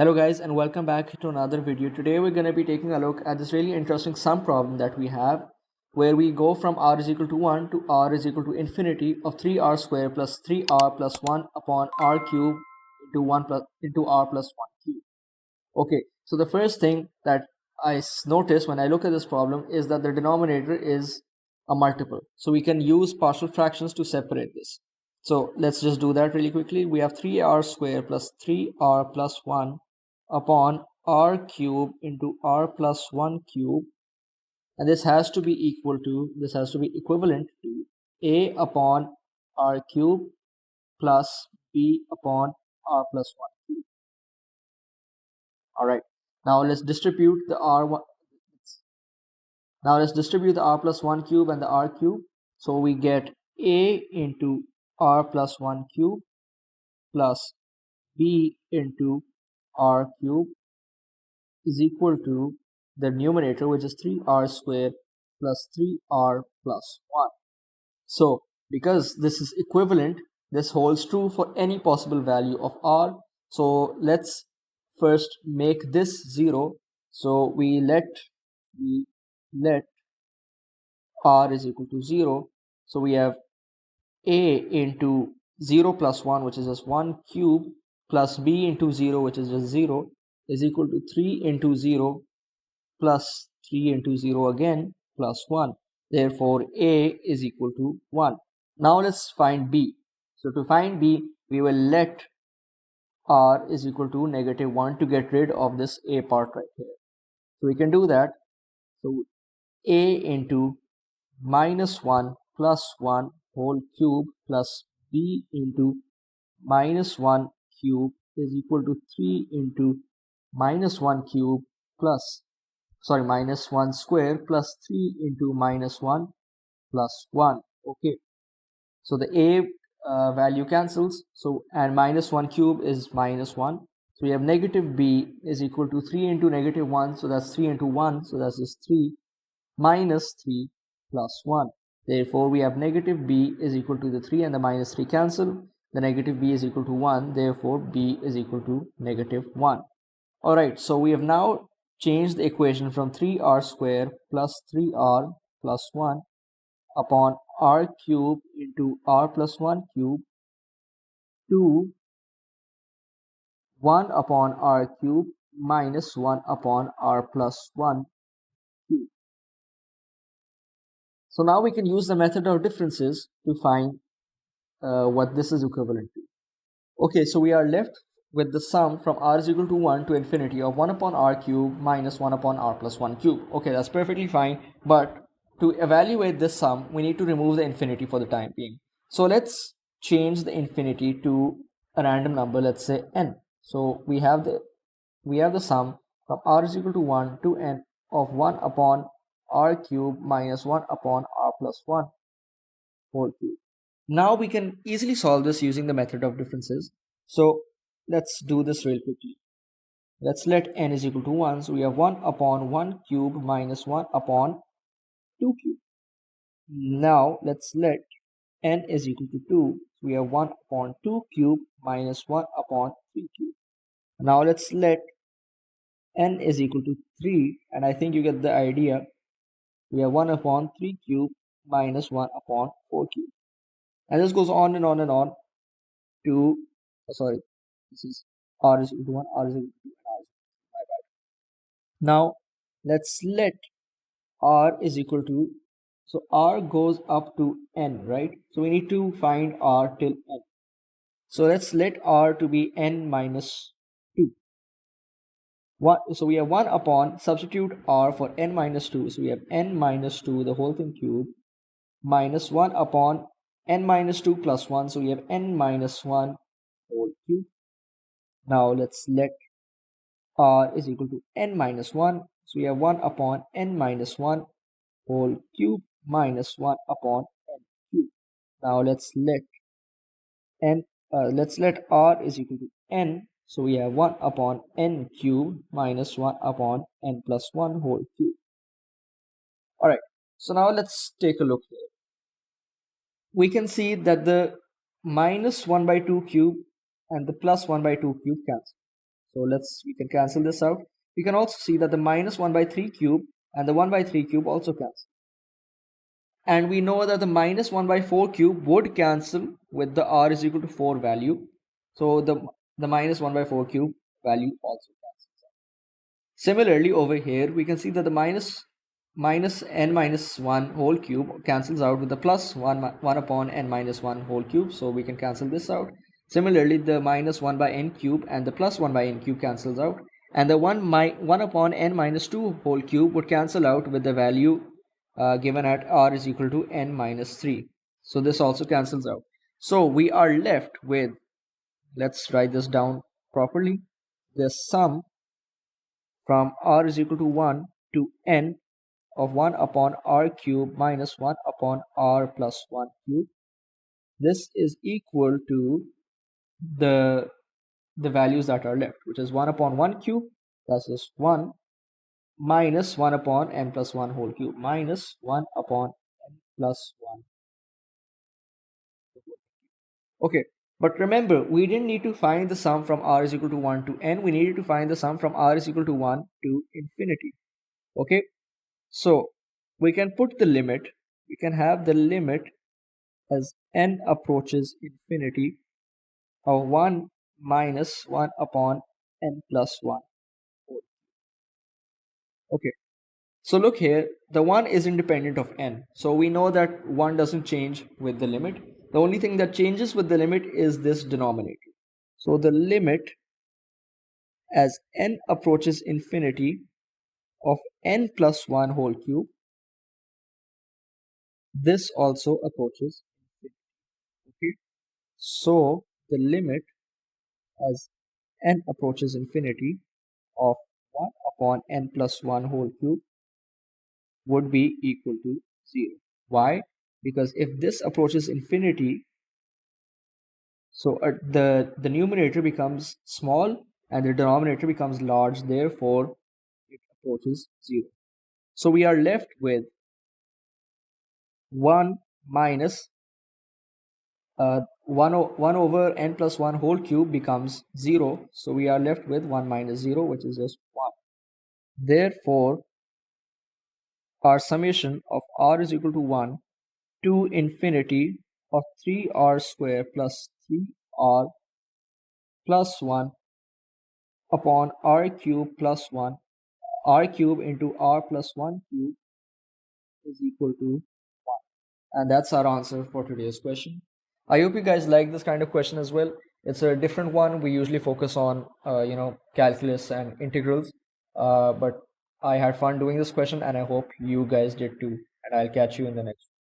Hello guys and welcome back to another video. Today we're going to be taking a look at this really interesting sum problem that we have where we go from r is equal to 1 to r is equal to infinity of 3r square plus 3r plus 1 upon r cube into 1 plus into r plus 1 cube. Okay, so the first thing that notice when I look at this problem is that the denominator is a multiple. So we can use partial fractions to separate this. So let's just do that really quickly. We have 3r square plus 3r plus 1 upon r cube into r plus 1 cube, and this has to be equivalent to a upon r cube plus b upon r plus 1 cube. All right, now let's distribute the r plus 1 cube and the r cube. So we get a into r plus 1 cube plus b into r cube is equal to the numerator, which is 3r squared plus 3r plus 1. So because this is equivalent, this holds true for any possible value of r. So let's first make this 0. So we let r is equal to 0. So we have a into 0 plus 1, which is just 1 cube, plus b into 0, which is just 0, is equal to 3 into 0 plus 3 into 0 again plus 1. Therefore a is equal to 1. Now let's find b. So to find b, we will let r is equal to negative 1 to get rid of this a part right here. So we can do that. So a into minus 1 plus 1 whole cube plus b into minus 1 cube is equal to 3 into minus 1 cube plus minus 1 square plus 3 into minus 1 plus 1. Okay, so the a value cancels, so and minus 1 cube is minus 1. So we have negative b is equal to 3 into negative 1, so that's 3 into 1, so that's just 3 minus 3 plus 1. Therefore we have negative b is equal to the 3 and the minus 3 cancel. The negative b is equal to 1, therefore b is equal to negative 1. Alright, so we have now changed the equation from 3r square plus 3r plus 1 upon r cube into r plus 1 cube to 1 upon r cube minus 1 upon r plus 1 cube. So now we can use the method of differences to find what this is equivalent to. Okay, so we are left with the sum from r is equal to 1 to infinity of 1 upon r cube minus 1 upon r plus 1 cube. Okay, that's perfectly fine, but to evaluate this sum, we need to remove the infinity for the time being. So let's change the infinity to a random number, let's say n. So we have the sum from r is equal to 1 to n of 1 upon r cube minus 1 upon r plus 1 whole cube. Now we can easily solve this using the method of differences. So let's do this real quickly. Let's let n is equal to 1. So we have 1 upon 1 cube minus 1 upon 2 cube. Now let's let n is equal to 2. So we have 1 upon 2 cube minus 1 upon 3 cube. Now let's let n is equal to 3, and I think you get the idea. We have 1 upon 3 cube minus 1 upon 4 cube. And this goes on and on and on to, this is r is equal to 1, r is equal to 2, and r is equal to 2. My bad. Now let's let r is equal to, so r goes up to n, right? So we need to find r till n. So let's let r to be n minus 2. So we have 1 upon, substitute r for n minus 2. So we have n minus 2, the whole thing cube, minus 1 upon n minus 2 plus 1. So we have n minus 1 whole cube. Now let's let r is equal to n minus 1. So we have 1 upon n minus 1 whole cube minus 1 upon n cube. Now let's let r is equal to n. So we have 1 upon n cube minus 1 upon n plus 1 whole cube. Alright, so now let's take a look here. We can see that the minus 1 by 2 cube and the plus 1 by 2 cube cancel. So we can cancel this out. We can also see that the minus 1 by 3 cube and the 1 by 3 cube also cancel. And we know that the minus 1 by 4 cube would cancel with the r is equal to 4 value. So the minus 1 by 4 cube value also cancels out. Similarly, over here, we can see that the minus n minus 1 whole cube cancels out with the plus 1 upon n minus 1 whole cube. So we can cancel this out. Similarly, the minus 1 by n cube and the plus 1 by n cube cancels out. And the 1 upon n minus 2 whole cube would cancel out with the value given at r is equal to n minus 3. So this also cancels out. So we are left with, let's write this down properly, the sum from r is equal to 1 to n of 1 upon r cube minus 1 upon r plus 1 cube. This is equal to the values that are left, which is 1 upon 1 cube, that is 1, minus 1 upon n plus 1 whole cube, minus 1 upon n plus 1. Okay, but remember, we didn't need to find the sum from r is equal to 1 to n. We needed to find the sum from r is equal to 1 to infinity. Okay, so we can put the limit, we can have the limit as n approaches infinity of 1 minus 1 upon n plus 1. Okay, so look here, the 1 is independent of n. So we know that 1 doesn't change with the limit. The only thing that changes with the limit is this denominator. So the limit as n approaches infinity of n plus 1 whole cube, this also approaches infinity. Okay, so the limit as n approaches infinity of 1 upon n plus 1 whole cube would be equal to 0. Why? Because if this approaches infinity, so the numerator becomes small and the denominator becomes large, therefore it approaches 0. So we are left with 1 minus 1 over n plus 1 whole cube becomes 0. So we are left with 1 minus 0, which is just 1. Therefore, our summation of r is equal to 1 to infinity of 3r square plus 3r plus 1 upon r cube plus 1, r cube into r plus 1 cube is equal to 1. And that's our answer for today's question. I hope you guys like this kind of question as well. It's a different one. We usually focus on, calculus and integrals. But I had fun doing this question and I hope you guys did too. And I'll catch you in the next one.